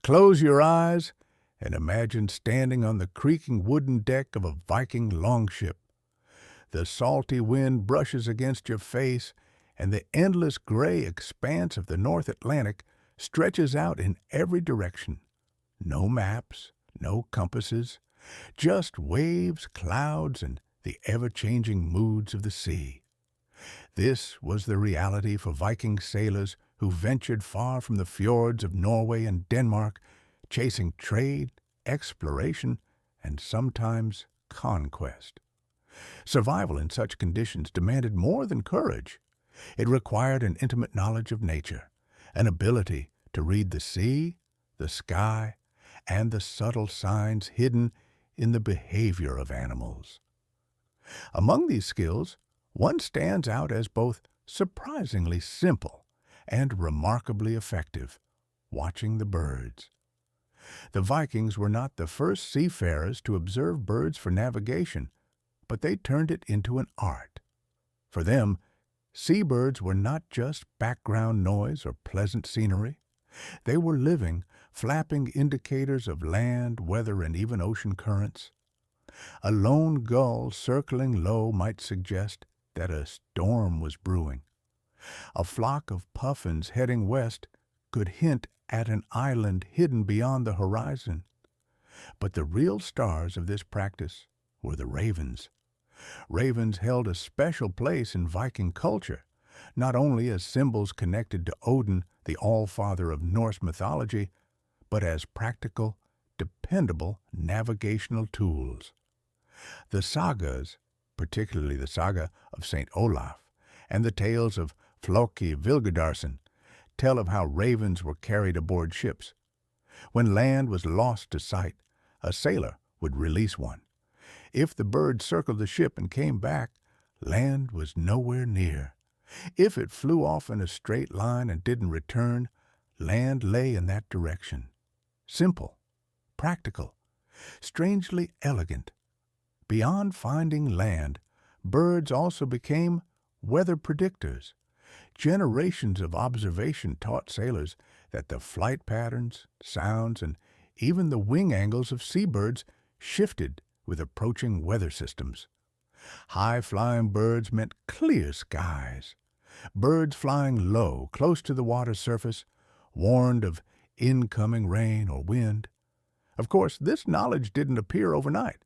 Close your eyes and imagine standing on the creaking wooden deck of a Viking longship. The salty wind brushes against your face, and the endless gray expanse of the North Atlantic stretches out in every direction. No maps, no compasses, just waves, clouds, and the ever-changing moods of the sea. This was the reality for Viking sailors who ventured far from the fjords of Norway and Denmark, chasing trade, exploration, and sometimes conquest. Survival in such conditions demanded more than courage. It required an intimate knowledge of nature, an ability to read the sea, the sky, and the subtle signs hidden in the behavior of animals. Among these skills, one stands out as both surprisingly simple and remarkably effective: watching the birds. The Vikings were not the first seafarers to observe birds for navigation, but they turned it into an art. For them, seabirds were not just background noise or pleasant scenery. They were living, flapping indicators of land, weather, and even ocean currents. A lone gull circling low might suggest that a storm was brewing. A flock of puffins heading west could hint at an island hidden beyond the horizon. But the real stars of this practice were the ravens. Ravens held a special place in Viking culture, not only as symbols connected to Odin, the All-Father of Norse mythology, but as practical, dependable navigational tools. The sagas, particularly the saga of St. Olaf and the tales of Floki Vilgedarson, tell of how ravens were carried aboard ships. When land was lost to sight, a sailor would release one. If the bird circled the ship and came back, land was nowhere near. If it flew off in a straight line and didn't return, land lay in that direction. Simple, practical, strangely elegant. Beyond finding land, birds also became weather predictors. Generations of observation taught sailors that the flight patterns, sounds, and even the wing angles of seabirds shifted with approaching weather systems. High-flying birds meant clear skies. Birds flying low, close to the water's surface, warned of incoming rain or wind. Of course, this knowledge didn't appear overnight.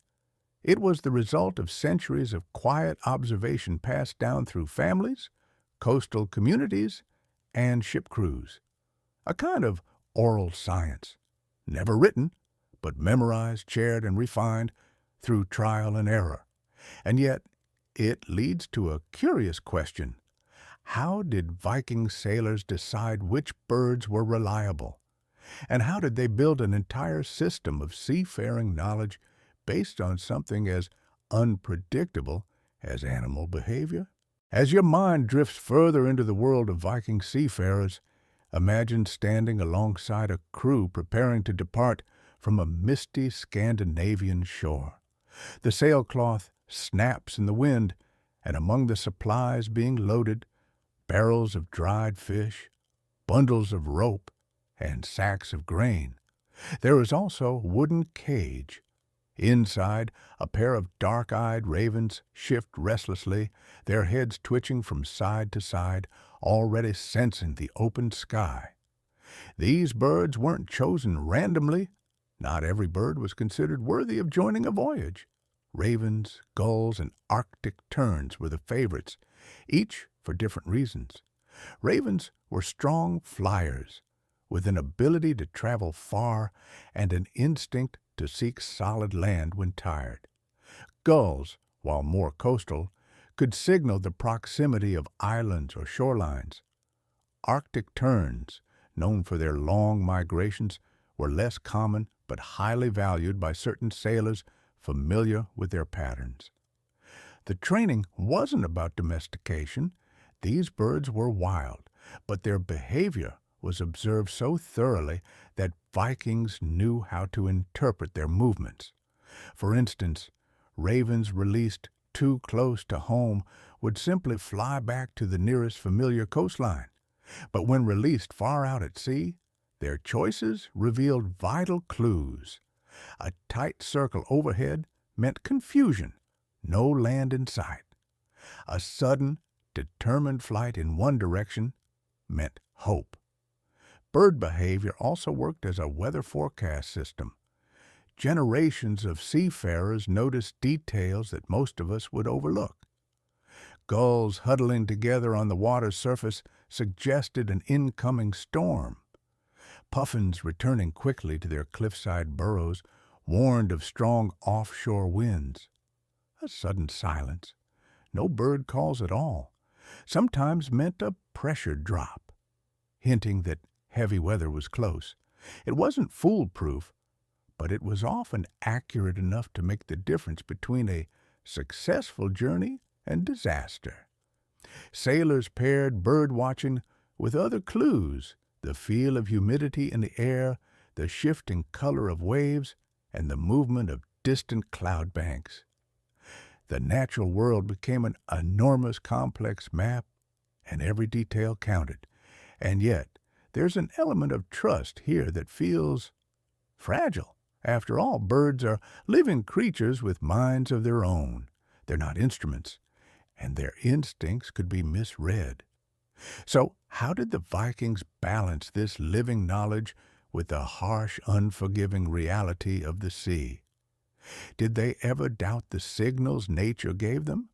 It was the result of centuries of quiet observation passed down through families, coastal communities, and ship crews. A kind of oral science, never written, but memorized, shared, and refined through trial and error. And yet, it leads to a curious question. How did Viking sailors decide which birds were reliable? And how did they build an entire system of seafaring knowledge based on something as unpredictable as animal behavior? As your mind drifts further into the world of Viking seafarers, imagine standing alongside a crew preparing to depart from a misty Scandinavian shore. The sailcloth snaps in the wind, and among the supplies being loaded, barrels of dried fish, bundles of rope, and sacks of grain. There is also a wooden cage. Inside, a pair of dark-eyed ravens shift restlessly, their heads twitching from side to side, already sensing the open sky. These birds weren't chosen randomly. Not every bird was considered worthy of joining a voyage. Ravens, gulls, and Arctic terns were the favorites, each for different reasons. Ravens were strong flyers, with an ability to travel far and an instinct to seek solid land when tired. Gulls, while more coastal, could signal the proximity of islands or shorelines. Arctic terns, known for their long migrations, were less common but highly valued by certain sailors familiar with their patterns. The training wasn't about domestication. These birds were wild, but their behavior was observed so thoroughly that Vikings knew how to interpret their movements. For instance, ravens released too close to home would simply fly back to the nearest familiar coastline. But when released far out at sea, Their choices revealed vital clues. A tight circle overhead meant confusion, no land in sight. A sudden, determined flight in one direction meant hope. Bird behavior also worked as a weather forecast system. Generations of seafarers noticed details that most of us would overlook. Gulls huddling together on the water's surface suggested an incoming storm. Puffins returning quickly to their cliffside burrows warned of strong offshore winds. A sudden silence, no bird calls at all, sometimes meant a pressure drop, hinting that heavy weather was close. It wasn't foolproof, but it was often accurate enough to make the difference between a successful journey and disaster. Sailors paired bird watching with other clues: the feel of humidity in the air, the shifting color of waves, and the movement of distant cloud banks. The natural world became an enormous complex map, and every detail counted. And yet, there's an element of trust here that feels fragile. After all, birds are living creatures with minds of their own. They're not instruments, and their instincts could be misread. So, how did the Vikings balance this living knowledge with the harsh, unforgiving reality of the sea? Did they ever doubt the signals nature gave them?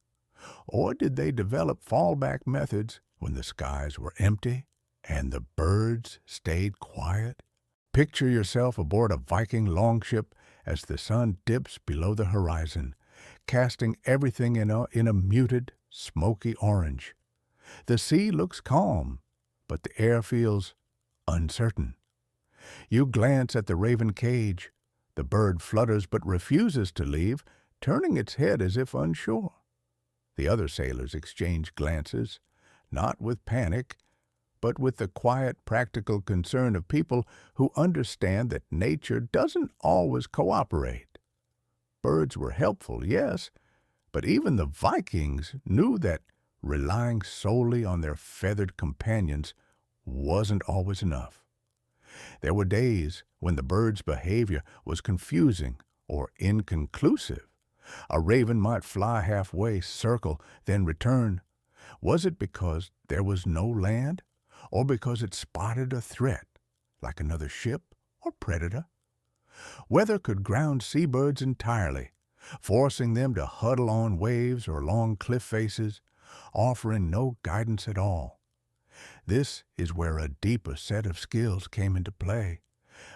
Or did they develop fallback methods when the skies were empty and the birds stayed quiet? Picture yourself aboard a Viking longship as the sun dips below the horizon, casting everything in a muted, smoky orange. The sea looks calm, but the air feels uncertain. You glance at the raven cage. The bird flutters but refuses to leave, turning its head as if unsure. The other sailors exchange glances, not with panic, but with the quiet, practical concern of people who understand that nature doesn't always cooperate. Birds were helpful, yes, but even the Vikings knew that relying solely on their feathered companions wasn't always enough. There were days when the bird's behavior was confusing or inconclusive. A raven might fly halfway, circle, then return. Was it because there was no land, or because it spotted a threat, like another ship or predator? Weather could ground seabirds entirely, forcing them to huddle on waves or along cliff faces, offering no guidance at all. This is where a deeper set of skills came into play.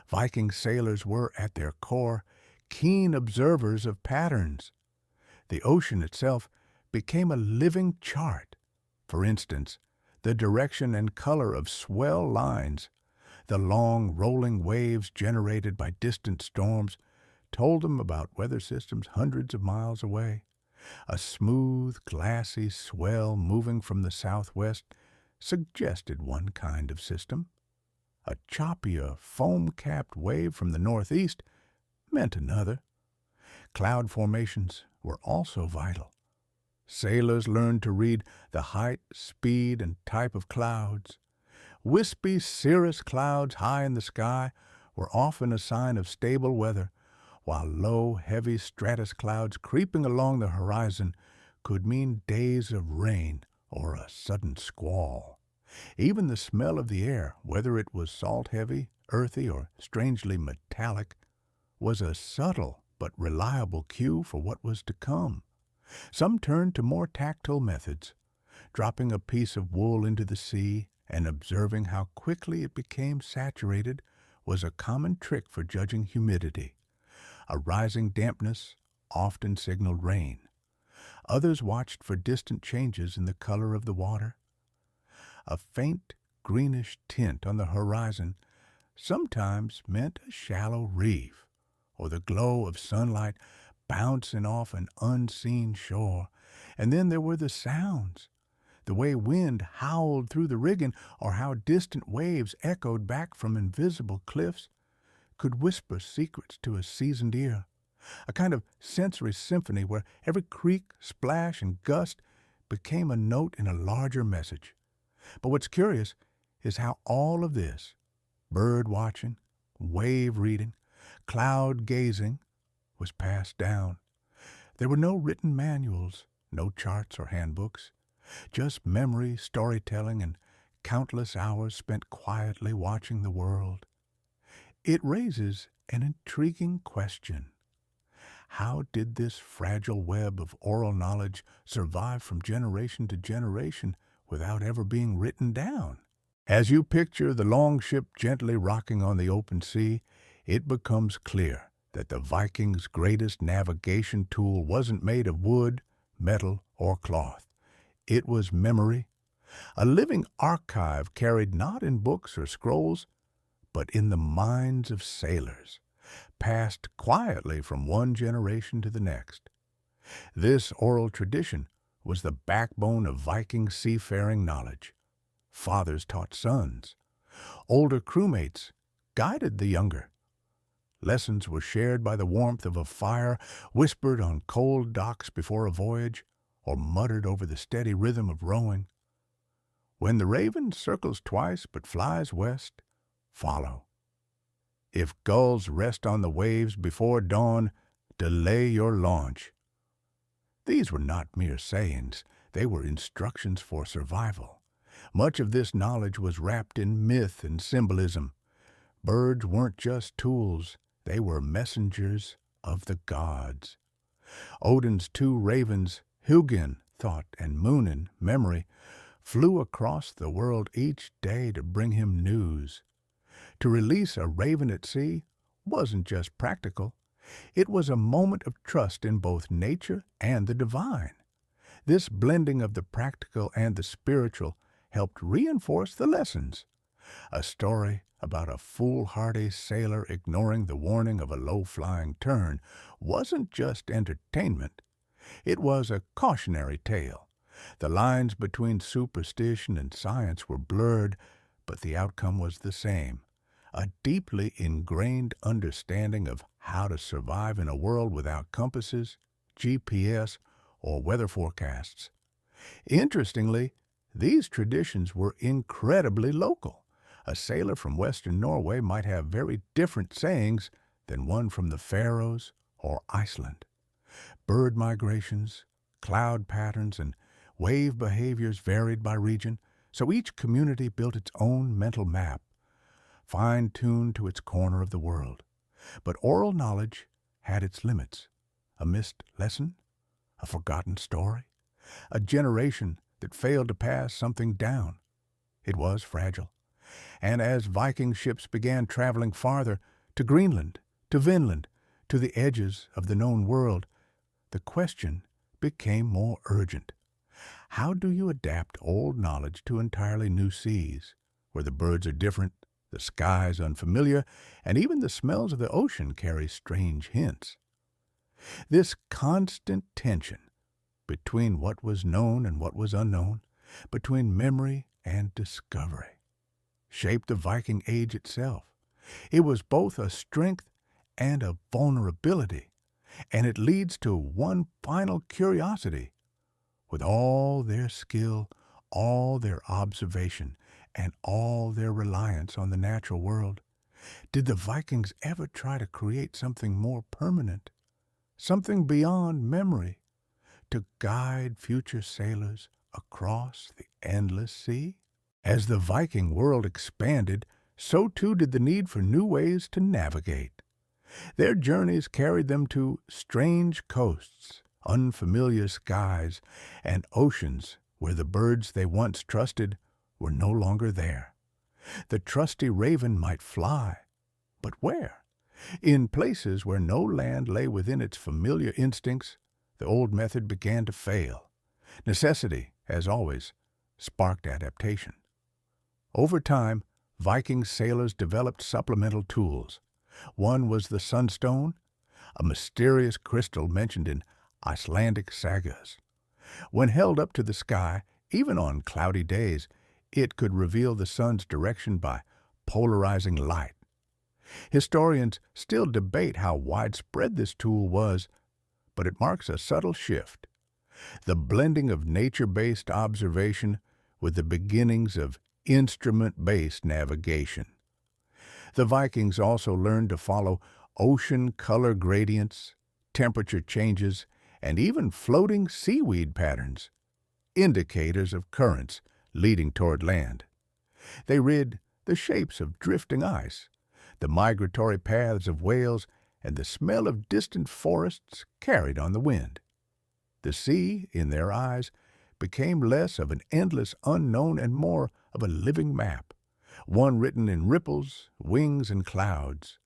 Viking sailors were, at their core, keen observers of patterns. The ocean itself became a living chart. For instance, the direction and color of swell lines, the long rolling waves generated by distant storms, told them about weather systems hundreds of miles away. A smooth, glassy swell moving from the southwest suggested one kind of system. A choppier, foam-capped wave from the northeast meant another. Cloud formations were also vital. Sailors learned to read the height, speed, and type of clouds. Wispy, cirrus clouds high in the sky were often a sign of stable weather, while low, heavy stratus clouds creeping along the horizon could mean days of rain or a sudden squall. Even the smell of the air, whether it was salt-heavy, earthy, or strangely metallic, was a subtle but reliable cue for what was to come. Some turned to more tactile methods, dropping a piece of wool into the sea and observing how quickly it became saturated was a common trick for judging humidity. A rising dampness often signaled rain. Others watched for distant changes in the color of the water. A faint greenish tint on the horizon sometimes meant a shallow reef, or the glow of sunlight bouncing off an unseen shore. And then there were the sounds, the way wind howled through the rigging, or how distant waves echoed back from invisible cliffs, could whisper secrets to a seasoned ear. A kind of sensory symphony where every creak, splash, and gust became a note in a larger message. But what's curious is how all of this, Bird watching, wave reading, cloud gazing was passed down. There were no written manuals, no charts or handbooks, just memory, storytelling, and countless hours spent quietly watching the world. It raises an intriguing question. How did this fragile web of oral knowledge survive from generation to generation without ever being written down? As you picture the longship gently rocking on the open sea, it becomes clear that the Vikings' greatest navigation tool wasn't made of wood, metal, or cloth. It was memory, a living archive carried not in books or scrolls, but in the minds of sailors, passed quietly from one generation to the next. This oral tradition was the backbone of Viking seafaring knowledge. Fathers taught sons. Older crewmates guided the younger. Lessons were shared by the warmth of a fire, whispered on cold docks before a voyage, or muttered over the steady rhythm of rowing. When the raven circles twice but flies west, follow. If gulls rest on the waves before dawn, delay your launch. These were not mere sayings, they were instructions for survival. Much of this knowledge was wrapped in myth and symbolism. Birds weren't just tools, they were messengers of the gods. Odin's two ravens, Hugin, thought, and Munin, memory, flew across the world each day to bring him news. To release a raven at sea wasn't just practical. It was a moment of trust in both nature and the divine. This blending of the practical and the spiritual helped reinforce the lessons. A story about a foolhardy sailor ignoring the warning of a low-flying tern wasn't just entertainment. It was a cautionary tale. The lines between superstition and science were blurred, but the outcome was the same. A deeply ingrained understanding of how to survive in a world without compasses, GPS, or weather forecasts. Interestingly, these traditions were incredibly local. A sailor from western Norway might have very different sayings than one from the Faroes or Iceland. Bird migrations, cloud patterns, and wave behaviors varied by region, so each community built its own mental map, fine-tuned to its corner of the world. But oral knowledge had its limits. A missed lesson, a forgotten story, a generation that failed to pass something down. It was fragile. And as Viking ships began traveling farther, to Greenland, to Vinland, to the edges of the known world, the question became more urgent. How do you adapt old knowledge to entirely new seas, where the birds are different, the skies unfamiliar, and even the smells of the ocean carry strange hints? This constant tension between what was known and what was unknown, between memory and discovery, shaped the Viking Age itself. It was both a strength and a vulnerability, and it leads to one final curiosity. With all their skill, all their observation, and all their reliance on the natural world, did the Vikings ever try to create something more permanent, something beyond memory, to guide future sailors across the endless sea? As the Viking world expanded, so too did the need for new ways to navigate. Their journeys carried them to strange coasts, unfamiliar skies, and oceans where the birds they once trusted were no longer there. The trusty raven might fly, but where? In places where no land lay within its familiar instincts, the old method began to fail. Necessity, as always, sparked adaptation. Over time, Viking sailors developed supplemental tools. One was the sunstone, a mysterious crystal mentioned in Icelandic sagas. When held up to the sky, even on cloudy days, it could reveal the sun's direction by polarizing light. Historians still debate how widespread this tool was, but it marks a subtle shift. The blending of nature-based observation with the beginnings of instrument-based navigation. The Vikings also learned to follow ocean color gradients, temperature changes, and even floating seaweed patterns, indicators of currents leading toward land. They read the shapes of drifting ice, the migratory paths of whales, and the smell of distant forests carried on the wind. The sea, in their eyes, became less of an endless unknown and more of a living map, one written in ripples, wings, and clouds.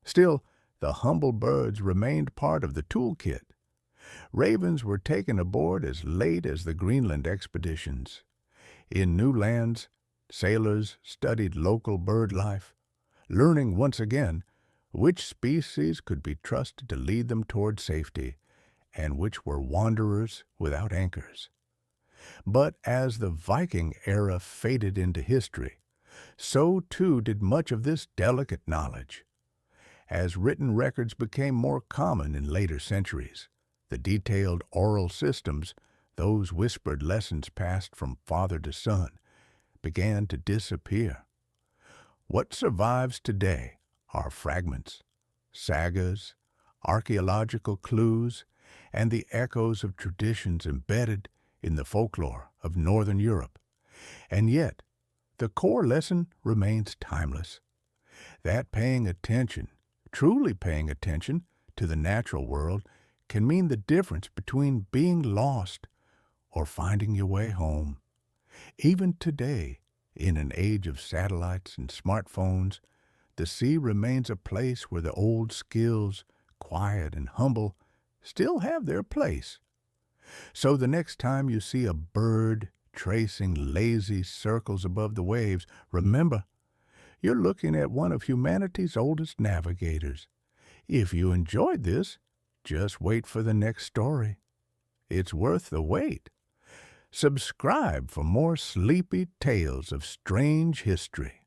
Still, the humble birds remained part of the toolkit. Ravens were taken aboard as late as the Greenland expeditions. In new lands, sailors studied local bird life, learning once again which species could be trusted to lead them toward safety and which were wanderers without anchors. But as the Viking era faded into history, so too did much of this delicate knowledge. As written records became more common in later centuries, the detailed oral systems, those whispered lessons passed from father to son, began to disappear. What survives today are fragments, sagas, archaeological clues, and the echoes of traditions embedded in the folklore of Northern Europe. And yet, the core lesson remains timeless. That paying attention, truly paying attention to the natural world can mean the difference between being lost or finding your way home. Even today, in an age of satellites and smartphones, the sea remains a place where the old skills, quiet and humble, still have their place. So the next time you see a bird tracing lazy circles above the waves, remember, you're looking at one of humanity's oldest navigators. If you enjoyed this, just wait for the next story. It's worth the wait. Subscribe for more sleepy tales of strange history.